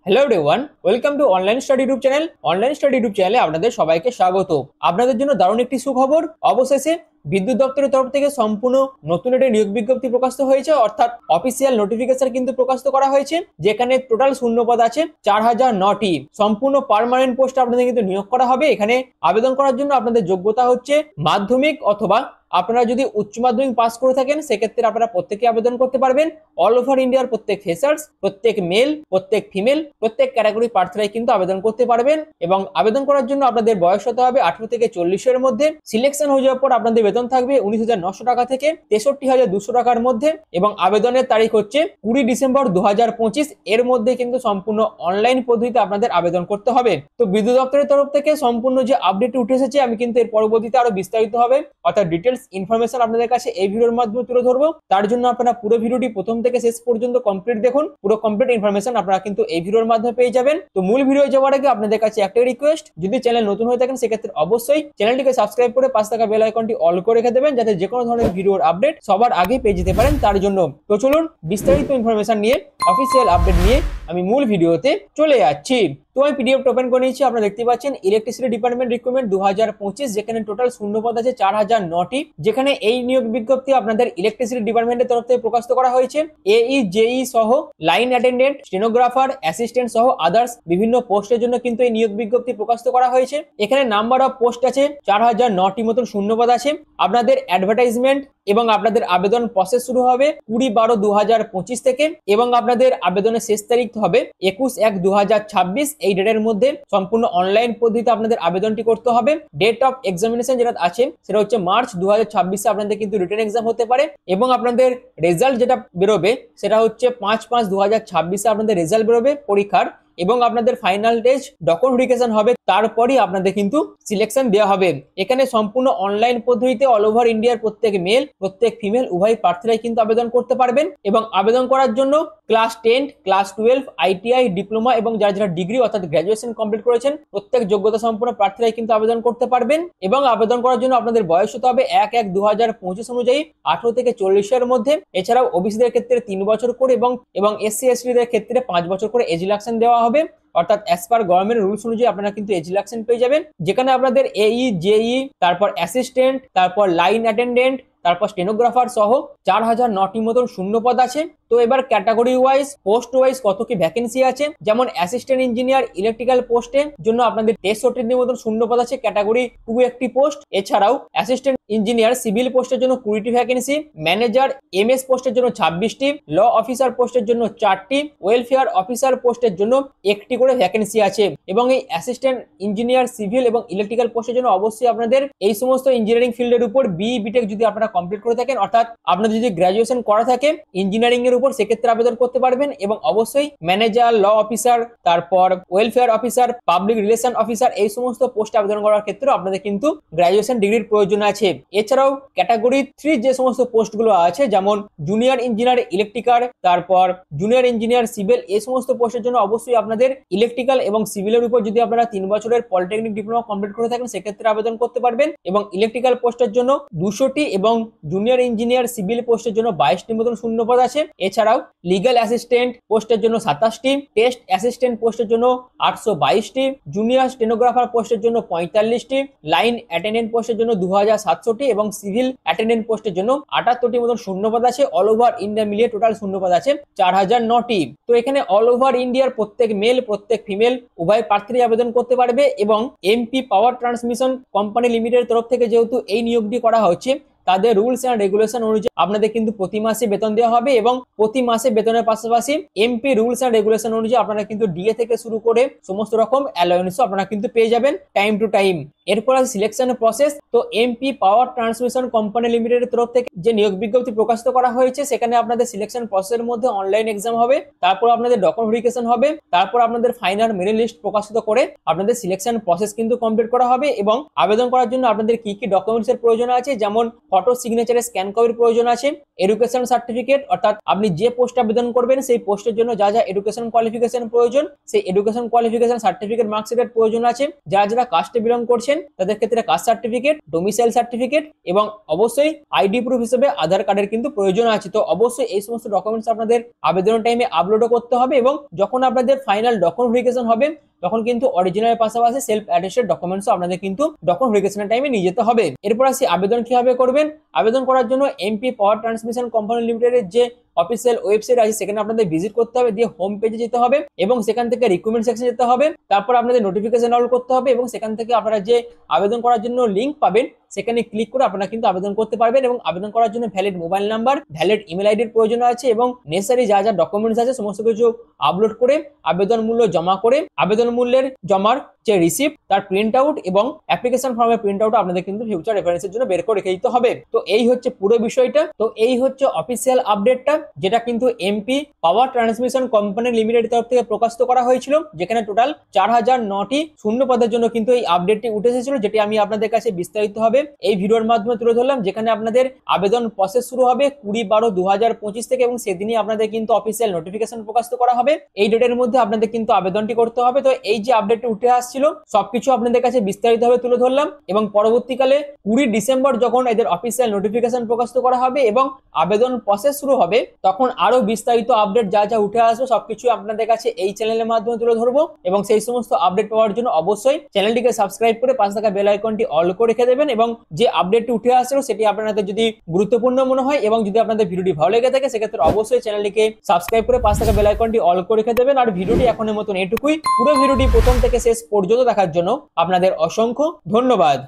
Hello everyone, welcome to online study YouTube channel. Online study YouTube চ্যানেলে আপনাদের সবাইকে স্বাগত। আপনাদের জন্য দারুণ একটি সুখবর, অবশেষে বিদ্যুৎ দপ্তরের তরফ থেকে সম্পূর্ণ নতুন একটি নিয়োগ বিজ্ঞপ্তি প্রকাশিত হয়েছে, অর্থাৎ অফিসিয়াল নোটিফিকেশন কিন্তু প্রকাশিত করা হয়েছে, যেখানে টোটাল শূন্যপদ আছে 4009টি। সম্পূর্ণ পার্মানেন্ট পোস্ট আপনাদের কিন্তু নিয়োগ করা হবে। এখানে আবেদন করার জন্য আপনাদের যোগ্যতা হচ্ছে মাধ্যমিক, অথবা আপনারা যদি উচ্চ মাধ্যমিক পাস করে থাকেন সেক্ষেত্রে আপনারা প্রত্যেকে আবেদন করতে পারবেন। অল ওভার ইন্ডিয়ার প্রত্যেক ফ্রেশার্স, প্রত্যেক মেল, প্রত্যেক ফিমেল, প্রত্যেক ক্যাটাগরি প্রার্থীরাই কিন্তু আবেদন করতে পারবেন। এবং আবেদন করার জন্য আপনাদের বয়স হতে হবে 18 থেকে 40-এর মধ্যে। সিলেকশন হয়ে যাওয়ার পর আপনাদের বেতন থাকবে 19,900 টাকা থেকে 63,200 টাকার মধ্যে। এবং আবেদনের তারিখ হচ্ছে 20 ডিসেম্বর 2025। এর মধ্যে কিন্তু সম্পূর্ণ অনলাইন পদ্ধতিতে আপনাদের আবেদন করতে হবে। তো বিদ্যুৎ দপ্তরের তরফ থেকে সম্পূর্ণ যে আপডেট উঠে এসেছে, আমি কিন্তু এর পরবর্তীতে আরো বিস্তারিত হবে অর্থাৎ ডিটেলস ইনফরমেশন আপনাদের কাছে এই ভিডিওর মাধ্যমে তুলে ধরবো। তার জন্য আপনারা পুরো ভিডিওটি প্রথম থেকে শেষ পর্যন্ত কমপ্লিট দেখুন। পুরো কমপ্লিট ইনফরমেশন আপনারা কিন্তু এই ভিডিওর মাধ্যমে পেয়ে যাবেন। তো মূল ভিডিও যাওয়ার আগে আপনাদের কাছে একটাই রিকোয়েস্ট, যদি চ্যানেল নতুন হয়ে থাকেন সেক্ষেত্রে অবশ্যই চ্যানেলটিকে সাবস্ক্রাইব করে পাশে থাকা বেল আইকনটি অল করে রেখে দেবেন, যাতে যে কোনো ধরনের ভিডিওর আপডেট সবার আগে পেয়ে যেতে পারেন তার জন্য। তো চলুন বিস্তারিত ইনফরমেশন নিয়ে, অফিসিয়াল আপডেট নিয়ে আমি মূল ভিডিওতে চলে যাচ্ছি। তো আমি পিডিএফ ওপেন করে নিয়েছি। আপনারা দেখতে পাচ্ছেন ইলেকট্রিসিটি ডিপার্টমেন্ট রিক্রুটমেন্ট 2025, যেখানে টোটাল শূন্যপদ আছে 4009টি। যেখানে এই নিয়োগ বিজ্ঞপ্তি আপনাদের ইলেকট্রিসিটি ডিপার্টমেন্টের তরফ থেকে প্রকাশিত করা হয়েছে। এই জেই সহ লাইন অ্যাটেন্ডেন্ট, স্টেনোগ্রাফার, অ্যাসিস্ট্যান্ট সহ আদার্স বিভিন্ন পোস্টের জন্য কিন্তু এই নিয়োগ বিজ্ঞপ্তি প্রকাশিত করা হয়েছে। এখানে নাম্বার অফ পোস্ট আছে 4009টি মতন শূন্যপদ আছে। আপনাদের অ্যাডভার্টাইজমেন্ট এবং আপনাদের আবেদন প্রসেস শুরু হবে 20/12/2025 থেকে, এবং আপনাদের আবেদনের শেষ তারিখ হবে 21/1/2026। এই ডেটের মধ্যে সম্পূর্ণ অনলাইন পদ্ধতিতে আপনাদের আবেদনটি করতে হবে। ডেট অফ এক্সামিনেশন যেটা আছে সেটা হচ্ছে মার্চ 2026-এ আপনাদের কিন্তু রিটেন এক্সাম হতে পারে। এবং আপনাদের রেজাল্ট যেটা বেরোবে সেটা হচ্ছে 5/5/2026-এ আপনাদের রেজাল্ট বেরোবে পরীক্ষার। এবং আপনাদের ফাইনাল টেস্ট ডকুমেন্টেশন হবে, তারপরই আপনাদের কিন্তু সিলেকশন দেওয়া হবে। এখানে সম্পূর্ণ অনলাইন পদ্ধতিতে অল ওভার ইন্ডিয়ার প্রত্যেক মেল, প্রত্যেক ফিমেল উভয় প্রার্থীরাই কিন্তু আবেদন করতে পারবেন। এবং আবেদন করার জন্য ক্লাস 10, ক্লাস 12, আইটিআই, ডিপ্লোমা এবং যারা যারা ডিগ্রি অর্থাৎ গ্র্যাজুয়েশন কমপ্লিট করেছেন প্রত্যেক যোগ্যতা সম্পন্ন প্রার্থীরাই কিন্তু আবেদন করতে পারবেন। এবং আবেদন করার জন্য আপনাদের বয়স হতে হবে 1/1/2025 অনুযায়ী 18 থেকে 40-এর মধ্যে। এছাড়াও ওবিসিদের ক্ষেত্রে 3 বছর করে এবং এসসি এসটিদের ক্ষেত্রে 5 বছর করে এজ রিল্যাক্সেশন দেওয়া হবে, অর্থাৎ অ্যাজ পার গভর্নমেন্ট রুলস অনুযায়ী আপনারা কিন্তু এজ রিল্যাক্সেশন পেয়ে যাবেন। যেখানে আপনাদের জেই, তারপর অ্যাসিস্ট্যান্ট, তারপর লাইন অ্যাটেন্ডেন্ট, তারপর স্টেনোগ্রাফার সহ 4009টি মতন শূন্যপদ আছে। তো এবার ক্যাটাগরি ওয়াইজ, পোস্ট ওয়াইজ কত কি ভ্যাকেন্সি আছে, যেমন অ্যাসিস্ট্যান্ট ইঞ্জিনিয়ার ইলেকট্রিক্যাল পোস্টের জন্য আপনাদের 63টি মতন শূন্যপদ আছে, ক্যাটাগরি 2 একটি পোস্ট। এছাড়াও অ্যাসিস্ট্যান্ট ইঞ্জিনিয়ার সিভিল পোস্টের জন্য 20টি ভ্যাকেন্সি, ম্যানেজার এমএস পোস্টের জন্য 26টি, ল অফিসার পোস্টের জন্য 4টি, ওয়েলফেয়ার অফিসার পোস্টের জন্য 1টি করে ভ্যাকেন্সি আছে। এবং এই অ্যাসিস্ট্যান্ট ইঞ্জিনিয়ার সিভিল এবং ইলেকট্রিক্যাল পোস্টের জন্য অবশ্যই আপনাদের এই সমস্ত ইঞ্জিনিয়ারিং ফিল্ডের উপর বিই বিটেক যদি আপনারা কমপ্লিট করে থাকেন, অর্থাৎ আপনাদের যদি গ্র্যাজুয়েশন করা থাকে ইঞ্জিনিয়ারিং এর উপর, সেক্ষেত্রে আবেদন করতে পারবেন। এবং অবশ্যই ম্যানেজার, ল অফিসার, তারপর welfare officer, public relation officer, এই সমস্ত পোস্টে আবেদন করার ক্ষেত্রে আপনাদের কিন্তু গ্র্যাজুয়েশন ডিগ্রির প্রয়োজন আছে। এছাড়াও ক্যাটাগরি 3 যে সমস্ত পোস্টগুলো আছে, যেমন জুনিয়র ইঞ্জিনিয়ার ইলেকট্রিক্যাল, তারপর জুনিয়র ইঞ্জিনিয়ার সিভিল, এই সমস্ত পোস্টের জন্য অবশ্যই আপনাদের ইলেকট্রিক্যাল এবং সিভিলের উপর যদি আপনারা 3 বছরের পলিটেকনিক ডিপ্লোমা কমপ্লিট করে থাকেন সেক্ষেত্রে আবেদন করতে পারবেন। এবং ইলেকট্রিক্যাল পোস্টের জন্য 200টি এবং জুনিয়র ইঞ্জিনিয়ার সিভিল পোস্টের জন্য 22টি মতন শূন্যপদ আছে। এছাড়াও লিগ্যাল অ্যাসিস্ট্যান্ট পোস্টের জন্য 27টি, টেস্ট অ্যাসিস্ট্যান্ট পোস্টের জন্য 822টি, জুনিয়র স্টেনোগ্রাফার পোস্টের জন্য 45টি, লাইন অ্যাটেন্ডেন্ট পোস্টের জন্য 2700টি এবং সিভিল অ্যাটেন্ডেন্ট পোস্টের জন্য 78টি মতন শূন্যপদ আছে। অল ওভার ইন্ডিয়া মিলিয়ে টোটাল শূন্যপদ আছে 4009টি। তো এখানে অল ওভার ইন্ডিয়ার প্রত্যেক মেল, প্রত্যেক ফিমেল উভয় প্রার্থী আবেদন করতে পারবে। এবং এমপি পাওয়ার ট্রান্সমিশন কোম্পানি লিমিটেডের তরফ থেকে যেহেতু এই নিয়োগটি করা হচ্ছে, তাদের রুলস এন্ড রেগুলেশন অনুযায়ী আপনাদের কিন্তু প্রতি মাসে বেতন দেওয়া হবে। এবং প্রতি মাসে বেতনের পাশাপাশি এমপি রুলস এন্ড রেগুলেশন অনুযায়ী আপনারা কিন্তু ডিএ থেকে শুরু করে সমস্ত রকম অ্যালাউন্সও আপনারা কিন্তু পেয়ে যাবেন টাইম টু টাইম। এরপর আছে সিলেকশনের প্রসেস। তো এমপি পাওয়ার ট্রান্সমিশন কোম্পানি লিমিটেডের তরফ থেকে যে নিয়োগ বিজ্ঞপ্তি প্রকাশিত করা হয়েছে, সেখানে আপনাদের সিলেকশন প্রসেসের মধ্যে অনলাইন এক্সাম হবে, তারপর আপনাদের ডকুমেন্টেশন হবে, তারপর আপনাদের ফাইনাল মেরিট লিস্ট প্রকাশিত করে আপনাদের সিলেকশন প্রসেস কিন্তু কমপ্লিট করা হবে। এবং আবেদন করার জন্য আপনাদের কি কি ডকুমেন্টস এর প্রয়োজন আছে, যেমন ফটো সিগনেচারের স্ক্যান কপির প্রয়োজন আছে, এডুকেশন সার্টিফিকেট অর্থাৎ আপনি যে পোস্টে আবেদন করবেন সেই পোস্টের জন্য যা যা এডুকেশন কোয়ালিফিকেশন প্রয়োজন সেই এডুকেশন কোয়ালিফিকেশন সার্টিফিকেট মার্কশিটের প্রয়োজন আছে, যারা যারা কাস্টে বিলং করছেন তাদের ক্ষেত্রে কাস্ট সার্টিফিকেট, ডোমিসাইল সার্টিফিকেট এবং অবশ্যই আইডি প্রুফ হিসেবে আধার কার্ডের কিন্তু প্রয়োজন আছে। তো অবশ্যই এই সমস্ত ডকুমেন্টস আপনাদের আবেদনের টাইমে আপলোডও করতে হবে এবং যখন আপনাদের ফাইনাল ডকুমেন্ট ভেরিফিকেশন হবে তখন কিন্তু অরিজিনালের পাশাপাশি সেলফ অ্যাটেস্টেড ডকুমেন্টসও আপনাদের কিন্তু ডকুমেন্ট ভেরিফিকেশনের টাইমে নিয়ে যেতে হবে। এরপর আসি আবেদন কিভাবে করবেন। আবেদন করার জন্য এমপি পাওয়ার ট্রান্সমিশন কোম্পানি লিমিটেডের যে অফিসিয়াল ওয়েবসাইট আছে সেখানে আপনাদের ভিজিট করতে হবে, দিয়ে হোম পেজে যেতে হবে এবং সেখান থেকে রিক্রুটমেন্ট সেকশনে যেতে হবে। তারপর আপনাদের নোটিফিকেশন ডাউনলোড করতে হবে এবং সেখান থেকে আপনারা যে আবেদন করার জন্য লিঙ্ক পাবেন সেখানে ক্লিক করে আপনারা কিন্তু আবেদন করতে পারবেন এবং আবেদন করার জন্য valid mobile number, valid email আইডির প্রয়োজন আছে এবং নেসেসারি যা যা ডকুমেন্টস আছে সমস্ত কিছু আপলোড করে আবেদন মূল্য জমা করে আবেদন মূল্যের জমার যে রিসিপ্ট তার প্রিন্ট আউট এবং অ্যাপ্লিকেশন ফর্মের প্রিন্ট আউট আপনাদের কিন্তু ফিউচার রেফারেন্সের জন্য বের করে রেখে দিতে হবে। তো এই হচ্ছে পুরো বিষয়টা। তো এই হচ্ছে অফিসিয়াল আপডেটটা যেটা কিন্তু MP power transmission company limited তরফ থেকে প্রকাশিত করা হয়েছিল, যেখানে টোটাল 4009টি শূন্য পদের জন্য কিন্তু এই আপডেটটি উঠে এসেছিল, যেটি আমি আপনাদের কাছে বিস্তারিতভাবে এই ভিডিওর মাধ্যমে তুলে ধরলাম। যেখানে আপনাদের আবেদন প্রসেস শুরু হবে 20/12/2025 থেকে এবং সেদিনই আপনাদের কিন্তু অফিসিয়াল নোটিফিকেশন প্রকাশিত করা হবে। এই ডেটের মধ্যে আপনাদের কিন্তু আবেদনটি করতে হবে। তো এই যে আপডেটটি উঠে আসছিল সবকিছু আপনাদের কাছে বিস্তারিতভাবে তুলে ধরলাম এবং পরবর্তীকালে 20 ডিসেম্বর যখন এদের অফিসিয়াল নোটিফিকেশন প্রকাশিত করা হবে এবং আবেদন প্রসেস শুরু হবে তখন আরো বিস্তারিত আপডেট যা যা উঠে আসবে সবকিছু আপনাদের কাছে এই চ্যানেলের মাধ্যমে তুলে ধরবো এবং সেই সমস্ত আপডেট পাওয়ার জন্য অবশ্যই চ্যানেলটিকে সাবস্ক্রাইব করে পাশে থাকা বেল আইকনটি অল করে রেখে দেবেন এবং যে আপডেটটি উঠে আসছিল সেটি আপনাদের যদি গুরুত্বপূর্ণ মনে হয় এবং যদি আপনাদের ভিডিওটি ভালো লেগে থাকে সেক্ষেত্রে অবশ্যই চ্যানেলটিকে সাবস্ক্রাইব করে পাশে থাকা বেল আইকনটি অল করে রেখে দেবেন। আর ভিডিওটি এখনের মতন এটুকুই। পুরো ভিডিওটি প্রথম থেকে শেষ পর্যন্ত দেখার জন্য আপনাদের অসংখ্য ধন্যবাদ।